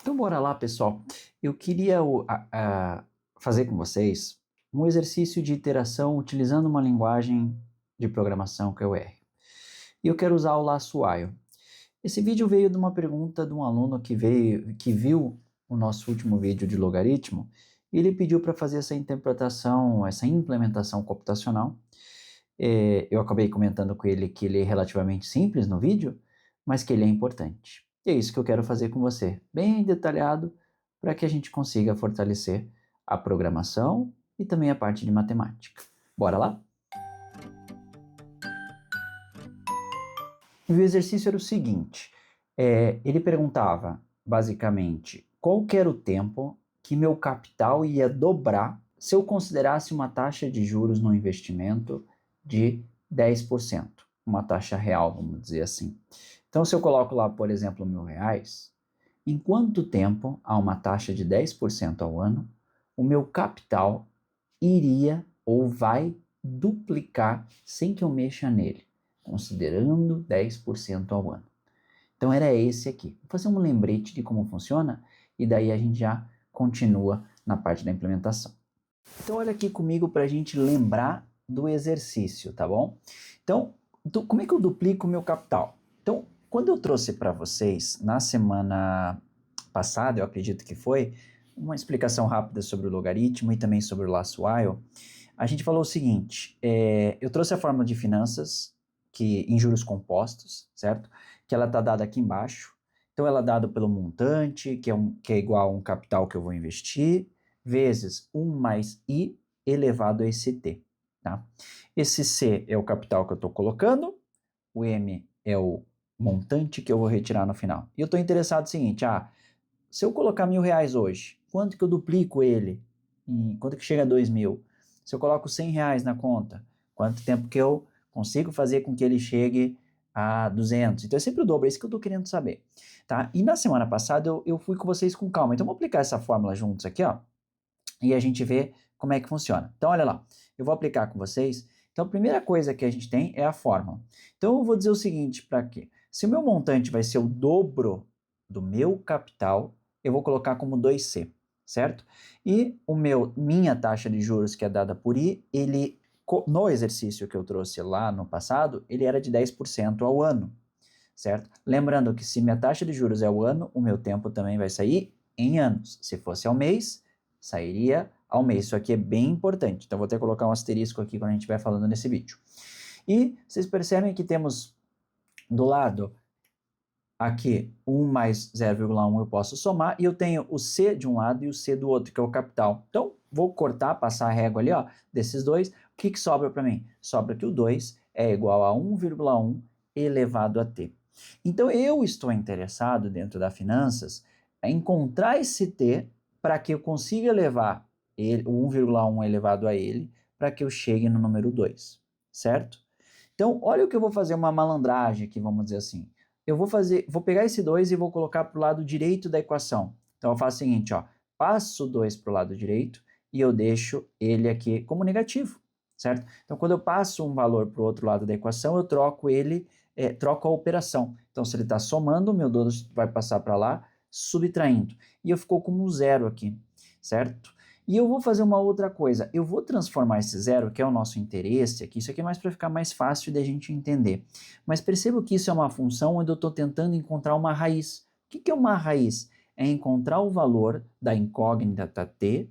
Então, bora lá, pessoal. Eu queria fazer com vocês um exercício de iteração utilizando uma linguagem de programação que é o R. E eu quero usar o laço while. Esse vídeo veio de uma pergunta de um aluno que viu o nosso último vídeo de logaritmo, e ele pediu para fazer essa interpretação, essa implementação computacional. Eu acabei comentando com ele que ele é relativamente simples no vídeo, mas que ele é importante. E é isso que eu quero fazer com você, bem detalhado, para que a gente consiga fortalecer a programação e também a parte de matemática. Bora lá? E o exercício era o seguinte: ele perguntava, basicamente, qual que era o tempo que meu capital ia dobrar se eu considerasse uma taxa de juros no investimento de 10%, uma taxa real, vamos dizer assim. Então, se eu coloco lá, por exemplo, R$ 1.000, em quanto tempo, a uma taxa de 10% ao ano, o meu capital iria ou vai duplicar sem que eu mexa nele, considerando 10% ao ano. Então era esse aqui. Vou fazer um lembrete de como funciona e daí a gente já continua na parte da implementação. Então olha aqui comigo para a gente lembrar do exercício, tá bom? Então, como é que eu duplico o meu capital? Então, quando eu trouxe para vocês na semana passada, eu acredito que foi, uma explicação rápida sobre o logaritmo e também sobre o laço while, a gente falou o seguinte: eu trouxe a fórmula de finanças que em juros compostos, certo? Que ela está dada aqui embaixo. Então ela é dada pelo montante, que é igual a um capital que eu vou investir, vezes 1 mais I elevado a esse T. Tá? Esse C é o capital que eu estou colocando, o M é o montante que eu vou retirar no final. E eu estou interessado no seguinte: se eu colocar R$ 1.000 hoje, quanto que eu duplico ele? Quanto que chega a 2.000? Se eu coloco R$ 100 na conta, quanto tempo que eu consigo fazer com que ele chegue a 200? Então é sempre o dobro, é isso que eu estou querendo saber. Tá? E na semana passada eu fui com vocês com calma, então vamos aplicar essa fórmula juntos aqui, ó, e a gente vê como é que funciona. Então olha lá, eu vou aplicar com vocês. Então a primeira coisa que a gente tem é a fórmula. Então eu vou dizer o seguinte para quê? Se o meu montante vai ser o dobro do meu capital, eu vou colocar como 2C, certo? E minha taxa de juros que é dada por I, no exercício que eu trouxe lá no passado, ele era de 10% ao ano, certo? Lembrando que se minha taxa de juros é ao ano, o meu tempo também vai sair em anos. Se fosse ao mês, sairia ao mês. Isso aqui é bem importante, então vou até colocar um asterisco aqui quando a gente vai falando nesse vídeo. E vocês percebem que temos do lado aqui 1 mais 0,1 eu posso somar, e eu tenho o C de um lado e o C do outro, que é o capital. Então, vou cortar, passar a régua ali, ó, desses dois. O que sobra para mim? Sobra que o 2 é igual a 1,1 elevado a t. Então, eu estou interessado, dentro da finanças, em encontrar esse t para que eu consiga levar o 1,1 elevado a ele, para que eu chegue no número 2, certo? Então, olha o que eu vou fazer, uma malandragem aqui, vamos dizer assim. Vou pegar esse 2 e vou colocar para o lado direito da equação. Então eu faço o seguinte, ó, passo o 2 para o lado direito e eu deixo ele aqui como negativo, certo? Então quando eu passo um valor para o outro lado da equação, eu troco troco a operação. Então se ele está somando, o meu 2 vai passar para lá, subtraindo. E eu ficou como um zero aqui, certo? E eu vou fazer uma outra coisa, eu vou transformar esse zero, que é o nosso interesse aqui, isso aqui é mais para ficar mais fácil da gente entender. Mas perceba que isso é uma função onde eu estou tentando encontrar uma raiz. O que é uma raiz? É encontrar o valor da incógnita t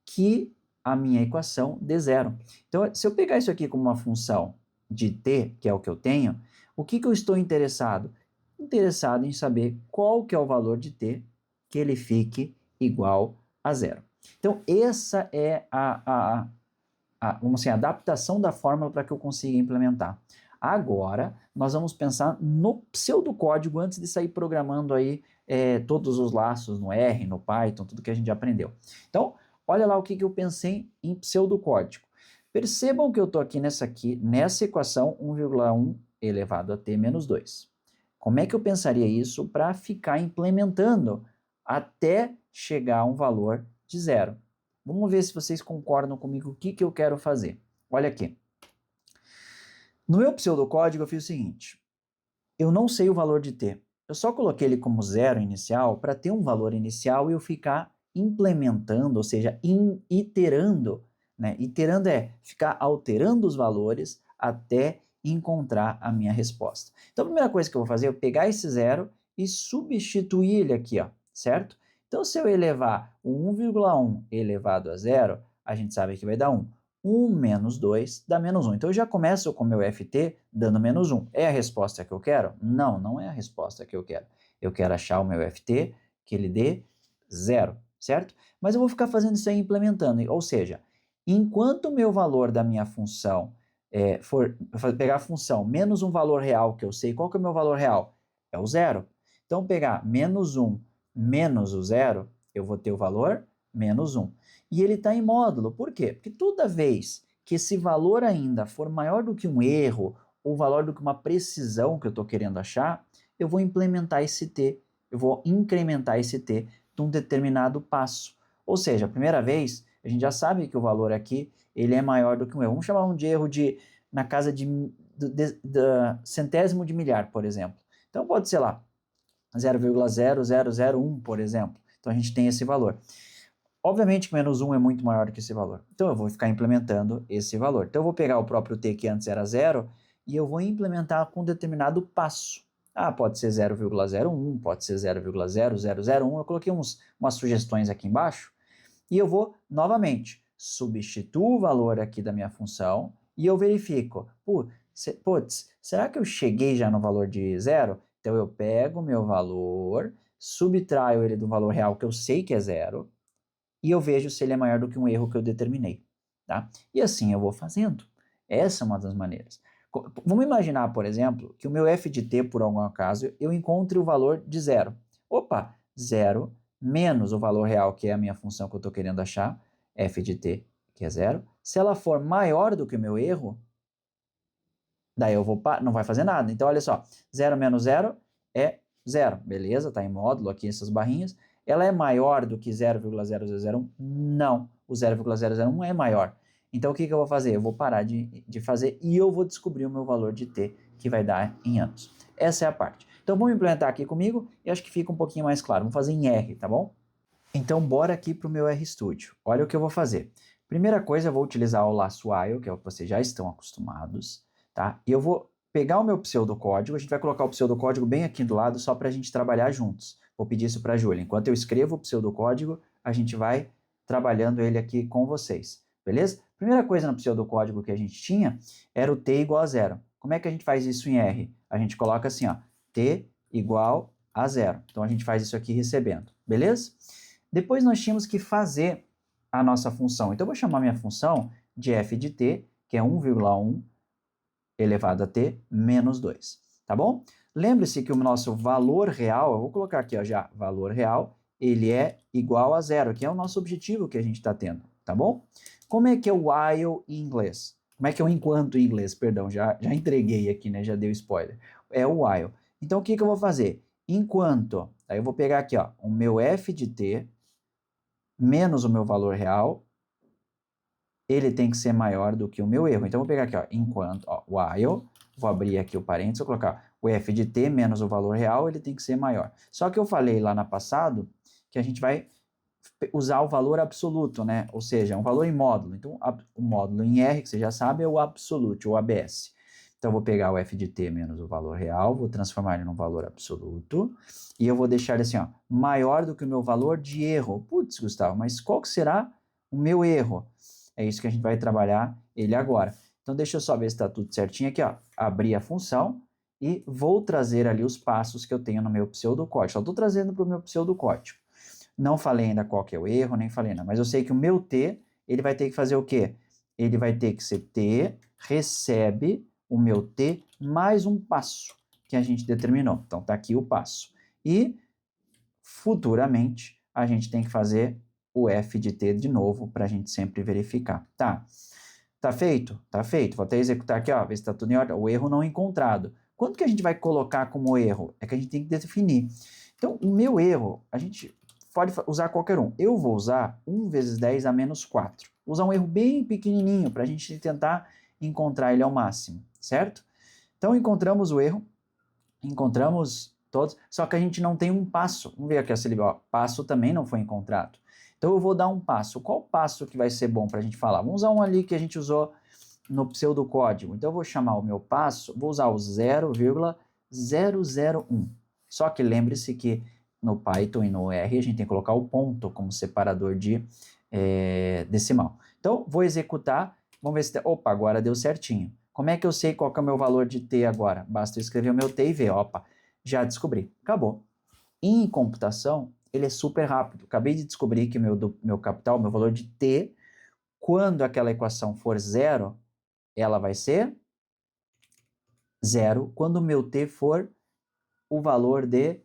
que a minha equação dê zero. Então, se eu pegar isso aqui como uma função de t, que é o que eu tenho, o que eu estou interessado? Interessado em saber qual que é o valor de t que ele fique igual a zero. Então, essa é vamos dizer, a adaptação da fórmula para que eu consiga implementar. Agora, nós vamos pensar no pseudocódigo antes de sair programando aí todos os laços no R, no Python, tudo que a gente já aprendeu. Então, olha lá o que eu pensei em pseudocódigo. Percebam que eu estou aqui nessa equação 1,1 elevado a t menos 2. Como é que eu pensaria isso para ficar implementando até chegar a um valor de zero? Vamos ver se vocês concordam comigo o que eu quero fazer. Olha aqui. No meu pseudocódigo eu fiz o seguinte. Eu não sei o valor de t. Eu só coloquei ele como zero inicial para ter um valor inicial e eu ficar implementando, ou seja, iterando, né? Iterando é ficar alterando os valores até encontrar a minha resposta. Então, a primeira coisa que eu vou fazer é pegar esse zero e substituir ele aqui, ó, certo? Então, se eu elevar o 1,1 elevado a zero, a gente sabe que vai dar 1. 1 menos 2 dá menos 1. Então, eu já começo com o meu FT dando menos 1. É a resposta que eu quero? Não, não é a resposta que eu quero. Eu quero achar o meu FT que ele dê 0, certo? Mas eu vou ficar fazendo isso aí implementando. Ou seja, enquanto o meu valor da minha função for pegar a função menos um valor real que eu sei, qual que é o meu valor real? É o 0. Então, pegar menos 1 menos o 0, eu vou ter o valor menos 1. E ele está em módulo. Por quê? Porque toda vez que esse valor ainda for maior do que um erro, ou maior do que uma precisão que eu estou querendo achar, eu vou implementar esse t, eu vou incrementar esse t de um determinado passo. Ou seja, a primeira vez, a gente já sabe que o valor aqui ele é maior do que um erro. Vamos chamar um de erro na casa de centésimo de milhar, por exemplo. Então pode ser lá 0,0001, por exemplo. Então a gente tem esse valor. Obviamente que menos 1 é muito maior do que esse valor. Então eu vou ficar implementando esse valor. Então eu vou pegar o próprio t que antes era 0 e eu vou implementar com um determinado passo. Ah, pode ser 0,01, pode ser 0,0001. Eu coloquei umas sugestões aqui embaixo. E eu vou, novamente, substituo o valor aqui da minha função e eu verifico. Putz, será que eu cheguei já no valor de 0? Então eu pego o meu valor, subtraio ele do valor real que eu sei que é 0, e eu vejo se ele é maior do que um erro que eu determinei, tá? E assim eu vou fazendo. Essa é uma das maneiras. Vamos imaginar, por exemplo, que o meu f de t, por algum acaso, eu encontre o valor de 0. Opa, 0 menos o valor real, que é a minha função que eu estou querendo achar, f de t, que é 0. Se ela for maior do que o meu erro, daí eu vou não vai fazer nada. Então, olha só, 0 menos 0 é 0, beleza? Está em módulo aqui essas barrinhas. Ela é maior do que 0,0001? Não, o 0,001 é maior. Então, o que eu vou fazer? Eu vou parar de fazer e eu vou descobrir o meu valor de t, que vai dar em anos. Essa é a parte. Então, vamos implementar aqui comigo e acho que fica um pouquinho mais claro. Vamos fazer em R, tá bom? Então, bora aqui para o meu RStudio. Olha o que eu vou fazer. Primeira coisa, eu vou utilizar o laço while, que é o que vocês já estão acostumados, tá? E eu vou pegar o meu pseudocódigo, a gente vai colocar o pseudocódigo bem aqui do lado, só para a gente trabalhar juntos. Vou pedir isso para a Júlia. Enquanto eu escrevo o pseudocódigo, a gente vai trabalhando ele aqui com vocês, beleza? Primeira coisa no pseudocódigo que a gente tinha era o t igual a 0. Como é que a gente faz isso em R? A gente coloca assim, ó, t igual a 0. Então, a gente faz isso aqui recebendo, beleza? Depois nós tínhamos que fazer a nossa função. Então eu vou chamar minha função de f de t, que é 1,1 elevado a t menos 2, tá bom? Lembre-se que o nosso valor real, eu vou colocar aqui ó, já, valor real, ele é igual a 0, que é o nosso objetivo que a gente está tendo, tá bom? Como é que é o while em inglês? Como é que é o enquanto em inglês? Perdão, já entreguei aqui, né? Já dei o spoiler. É o while. Então o que eu vou fazer? Enquanto, aí eu vou pegar aqui ó, o meu f de t menos o meu valor real, ele tem que ser maior do que o meu erro. Então, eu vou pegar aqui, ó, enquanto, ó, while, vou abrir aqui o parênteses, vou colocar o f de t menos o valor real, ele tem que ser maior. Só que eu falei lá no passado que a gente vai usar o valor absoluto, né? Ou seja, um valor em módulo. Então, o módulo em R, que você já sabe, é o absolute, ou ABS. Então, eu vou pegar o f de t menos o valor real, vou transformar ele num valor absoluto, e eu vou deixar ele assim, ó, maior do que o meu valor de erro. Putz, Gustavo, mas qual que será o meu erro? É isso que a gente vai trabalhar ele agora. Então, deixa eu só ver se está tudo certinho aqui, ó. Abrir a função e vou trazer ali os passos que eu tenho no meu pseudocódigo. Só estou trazendo para o meu pseudocódigo. Não falei ainda qual que é o erro, nem falei nada, mas eu sei que o meu T, ele vai ter que fazer o quê? Ele vai ter que ser T, recebe o meu T mais um passo que a gente determinou. Então, tá aqui o passo. E, futuramente, a gente tem que fazer o F de T de novo, para a gente sempre verificar. Tá feito? Tá feito. Vou até executar aqui, ó, ver se está tudo em ordem. O erro não encontrado. Quanto que a gente vai colocar como erro? É que a gente tem que definir. Então, o meu erro, a gente pode usar qualquer um. Eu vou usar 1 vezes 10 a menos 4. Vou usar um erro bem pequenininho para a gente tentar encontrar ele ao máximo, certo? Então, encontramos o erro, encontramos Todos, só que a gente não tem um passo. Vamos ver aqui, ó, passo também não foi encontrado. Então eu vou dar um passo. Qual passo que vai ser bom para a gente falar? Vamos usar um ali que a gente usou no pseudocódigo. Então eu vou chamar o meu passo, vou usar o 0,001. Só que lembre-se que no Python e no R a gente tem que colocar o ponto como separador de decimal. Então vou executar, vamos ver se... Opa, agora deu certinho. Como é que eu sei qual que é o meu valor de t agora? Basta eu escrever o meu t e ver. Opa, já descobri. Acabou. Em computação, ele é super rápido. Acabei de descobrir que meu capital, meu valor de t, quando aquela equação for zero, ela vai ser zero. Quando o meu t for o valor de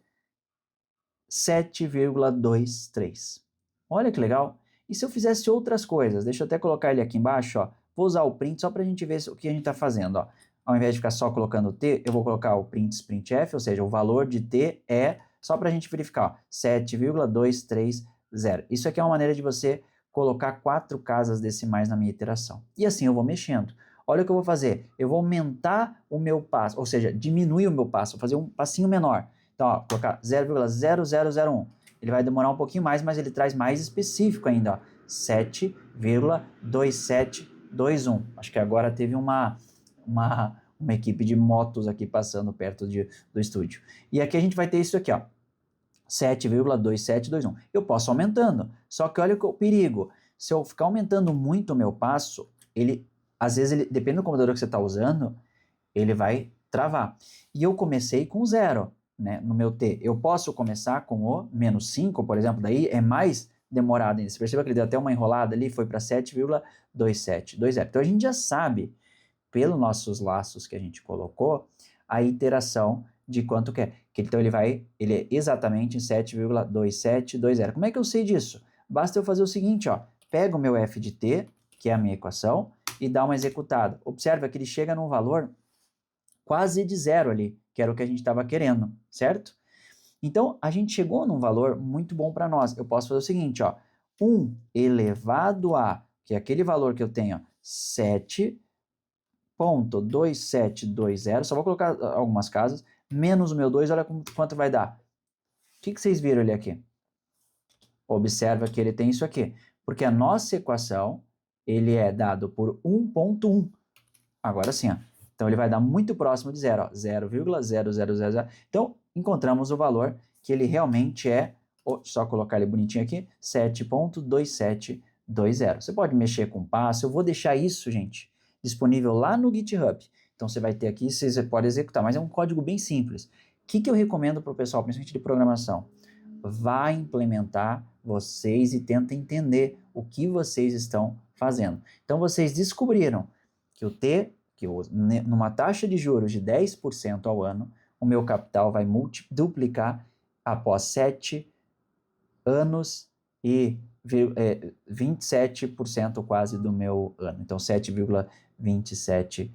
7,23. Olha que legal. E se eu fizesse outras coisas? Deixa eu até colocar ele aqui embaixo, ó. Vou usar o print só para a gente ver o que a gente está fazendo, ó. Ao invés de ficar só colocando t, eu vou colocar o printf, ou seja, o valor de t é, só para a gente verificar, ó, 7,230. Isso aqui é uma maneira de você colocar 4 casas decimais na minha iteração. E assim eu vou mexendo. Olha o que eu vou fazer. Eu vou aumentar o meu passo, ou seja, diminuir o meu passo, vou fazer um passinho menor. Então, ó, colocar 0,0001. Ele vai demorar um pouquinho mais, mas ele traz mais específico ainda, ó, 7,2721. Acho que agora teve uma equipe de motos aqui passando perto do estúdio. E aqui a gente vai ter isso aqui, ó, 7,2721. Eu posso aumentando, só que olha o perigo. Se eu ficar aumentando muito o meu passo, às vezes, depende do computador que você está usando, ele vai travar. E eu comecei com 0. Né, no meu t, eu posso começar com o menos 5, por exemplo, daí é mais demorado ainda. Você percebeu que ele deu até uma enrolada ali, foi para 7,2720. Então a gente já sabe, pelos nossos laços que a gente colocou, a iteração de quanto que é. Então ele é exatamente em 7,2720. Como é que eu sei disso? Basta eu fazer o seguinte, ó, pego o meu f de t, que é a minha equação, e dá uma executada. Observa que ele chega num valor quase de zero ali, que era o que a gente estava querendo, certo? Então, a gente chegou num valor muito bom para nós. Eu posso fazer o seguinte, ó, 1 elevado a, que é aquele valor que eu tenho, ó, 7,2720, só vou colocar algumas casas, menos o meu 2, olha quanto vai dar. O que vocês viram ali aqui? Observa que ele tem isso aqui, porque a nossa equação, ele é dado por 1,1. Agora sim, ó. Então, ele vai dar muito próximo de zero, 0,0000. Então, encontramos o valor que ele realmente é, só colocar ele bonitinho aqui, 7,2720. Você pode mexer com passo, eu vou deixar isso, gente, disponível lá no GitHub. Então, você vai ter aqui, você pode executar, mas é um código bem simples. O que eu recomendo para o pessoal, principalmente de programação? Vá implementar vocês e tenta entender o que vocês estão fazendo. Então, vocês descobriram que numa taxa de juros de 10% ao ano, o meu capital vai duplicar após 7 anos e 27% quase do meu ano. Então, 7,27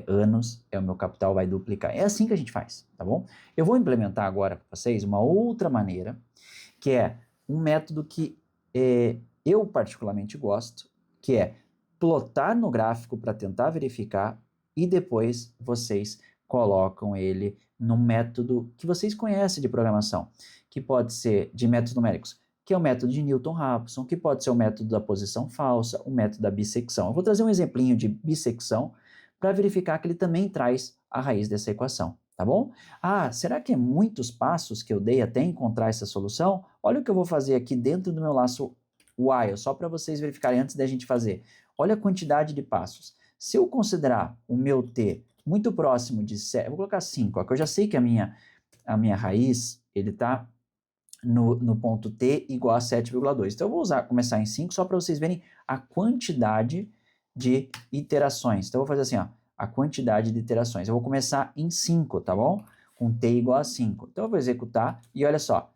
anos o meu capital vai duplicar. É assim que a gente faz, tá bom? Eu vou implementar agora para vocês uma outra maneira, que é um método que eu particularmente gosto, que é plotar no gráfico para tentar verificar e depois vocês colocam ele num método que vocês conhecem de programação, que pode ser de métodos numéricos, que é o método de Newton-Raphson, que pode ser o método da posição falsa, o método da bissecção. Eu vou trazer um exemplinho de bissecção para verificar que ele também traz a raiz dessa equação, tá bom? Ah, será que é muitos passos que eu dei até encontrar essa solução? Olha o que eu vou fazer aqui dentro do meu laço while, só para vocês verificarem antes da gente fazer. Olha a quantidade de passos. Se eu considerar o meu t muito próximo de 7, vou colocar 5, ó, que eu já sei que a minha raiz, ele está no ponto t igual a 7,2. Então eu vou começar em 5 só para vocês verem a quantidade de iterações. Então eu vou fazer assim, ó, a quantidade de iterações. Eu vou começar em 5, tá bom? Com t igual a 5. Então eu vou executar e olha só,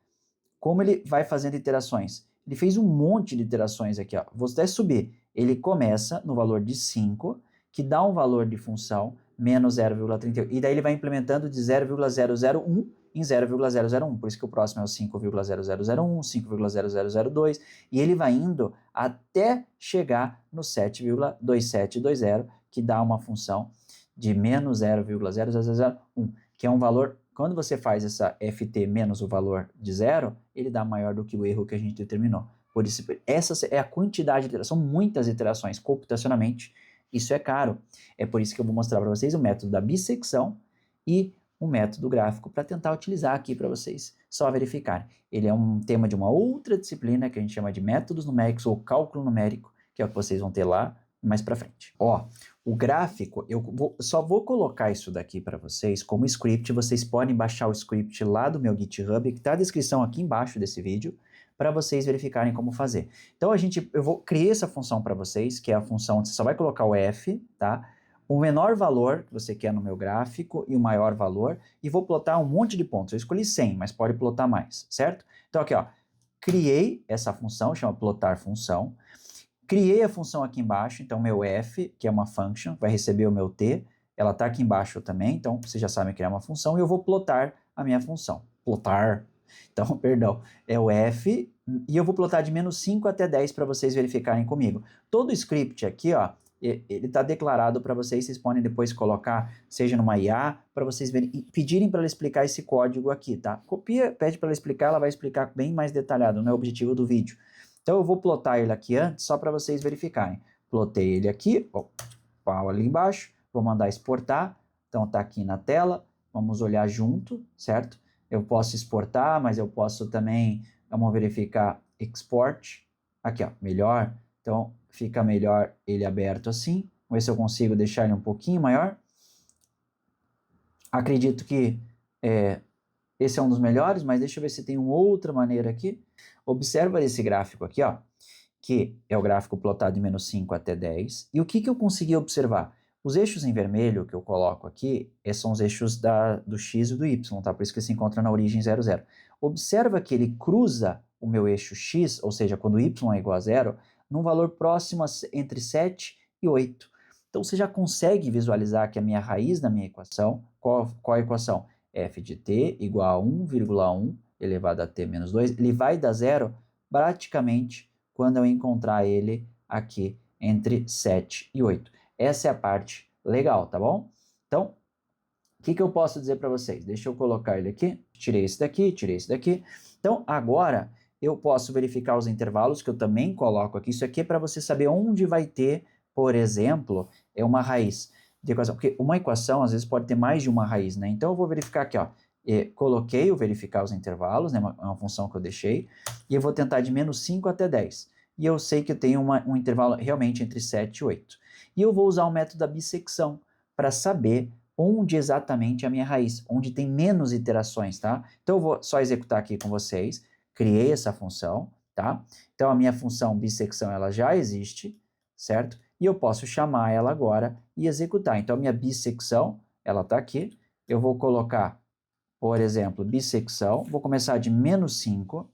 como ele vai fazendo iterações. Ele fez um monte de iterações aqui, ó. Vou até subir. Ele começa no valor de 5, que dá um valor de função menos 0,38. E daí ele vai implementando de 0,001 em 0,001. Por isso que o próximo é o 5,0001, 5,0002. E ele vai indo até chegar no 7,2720, que dá uma função de menos 0,0001, que é um valor quando você faz essa ft menos o valor de 0, ele dá maior do que o erro que a gente determinou. Por isso, essa é a quantidade de iterações, são muitas iterações computacionalmente, isso é caro. É por isso que eu vou mostrar para vocês o método da bissecção e o método gráfico para tentar utilizar aqui para vocês só verificar. Ele é um tema de uma outra disciplina que a gente chama de métodos numéricos ou cálculo numérico, que é o que vocês vão ter lá mais para frente. Ó, o gráfico, só vou colocar isso daqui para vocês como script. Vocês podem baixar o script lá do meu GitHub, que está na descrição aqui embaixo desse vídeo, para vocês verificarem como fazer. Então eu criei essa função para vocês, que é a função, você só vai colocar o f, tá? O menor valor que você quer no meu gráfico e o maior valor, e vou plotar um monte de pontos. Eu escolhi 100, mas pode plotar mais, certo? Então aqui, ó, criei essa função, chama plotar função, criei a função aqui embaixo, então meu f, que é uma function, vai receber o meu t, ela está aqui embaixo também, então vocês já sabem criar uma função, e eu vou plotar a minha função. Plotar, então, perdão, é o f, e eu vou plotar de menos 5 até 10 para vocês verificarem comigo. Todo script aqui, ó, ele está declarado para vocês podem depois colocar, seja numa IA, para vocês verem, pedirem para ela explicar esse código aqui, tá? Copia, pede para ela explicar, ela vai explicar bem mais detalhado, não é o objetivo do vídeo. Então eu vou plotar ele aqui antes, só para vocês verificarem. Plotei ele aqui, ó, ali embaixo, vou mandar exportar, então tá aqui na tela, vamos olhar junto, certo? Eu posso exportar, mas eu posso também, vamos verificar, export, aqui ó, melhor, então fica melhor ele aberto assim, vamos ver se eu consigo deixar ele um pouquinho maior. Acredito que esse é um dos melhores, mas deixa eu ver se tem uma outra maneira aqui. Observa esse gráfico aqui, ó, que é o gráfico plotado de menos 5 até 10. E o que eu consegui observar? Os eixos em vermelho que eu coloco aqui são os eixos do x e do y, tá? Por isso que se encontra na origem 0, 0. Observa que ele cruza o meu eixo x, ou seja, quando y é igual a 0, num valor próximo entre 7 e 8. Então você já consegue visualizar que a minha raiz da minha equação, qual a equação? F de t igual a 1,1 elevado a t menos 2, ele vai dar zero praticamente quando eu encontrar ele aqui entre 7 e 8. Essa é a parte legal, tá bom? Então, o que eu posso dizer para vocês? Deixa eu colocar ele aqui, tirei esse daqui, tirei esse daqui. Então, agora eu posso verificar os intervalos que eu também coloco aqui. Isso aqui é para você saber onde vai ter, por exemplo, uma raiz de equação. Porque uma equação, às vezes, pode ter mais de uma raiz, né? Então, eu vou verificar aqui, ó. Coloquei o verificar os intervalos, né? Uma função que eu deixei. E eu vou tentar de menos 5 até 10. E eu sei que eu tenho um intervalo realmente entre 7 e 8. E eu vou usar o método da bissecção para saber onde exatamente é a minha raiz, onde tem menos iterações, tá? Então eu vou só executar aqui com vocês, criei essa função, tá? Então a minha função bissecção, ela já existe, certo? E eu posso chamar ela agora e executar. Então a minha bissecção, ela tá aqui, eu vou colocar, por exemplo, bissecção, vou começar de menos 5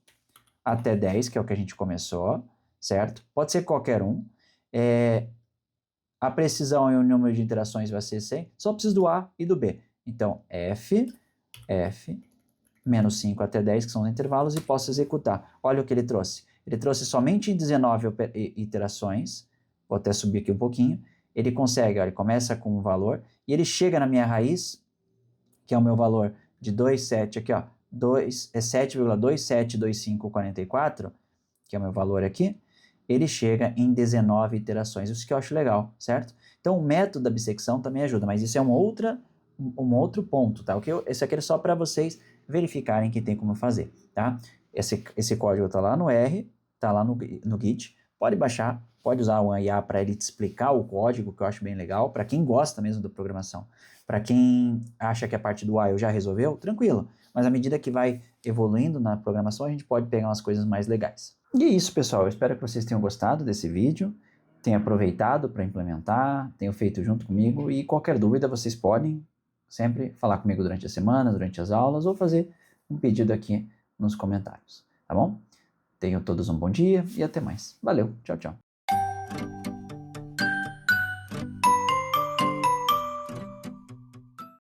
até 10, que é o que a gente começou, certo? Pode ser qualquer um. A precisão e o número de interações vai ser 100, só preciso do A e do B. Então, F, menos 5 até 10, que são os intervalos, e posso executar. Olha o que ele trouxe. Ele trouxe somente 19 iterações, vou até subir aqui um pouquinho, ele consegue, olha, ele começa com um valor, e ele chega na minha raiz, que é o meu valor de 2,7, aqui ó, 7,272544, que é o meu valor aqui, ele chega em 19 iterações, isso que eu acho legal, certo? Então o método da bissecção também ajuda, mas isso é um outro ponto, tá? Esse aqui é só para vocês verificarem que tem como fazer, tá? Esse código tá lá no R, tá lá no Git, pode baixar, pode usar o IA para ele te explicar o código, que eu acho bem legal, para quem gosta mesmo da programação. Para quem acha que a parte do while já resolveu, tranquilo, mas à medida que vai evoluindo na programação, a gente pode pegar umas coisas mais legais. E é isso, pessoal. Eu espero que vocês tenham gostado desse vídeo, tenham aproveitado para implementar, tenham feito junto comigo, e qualquer dúvida vocês podem sempre falar comigo durante a semana, durante as aulas, ou fazer um pedido aqui nos comentários, tá bom? Tenham todos um bom dia e até mais. Valeu, tchau, tchau.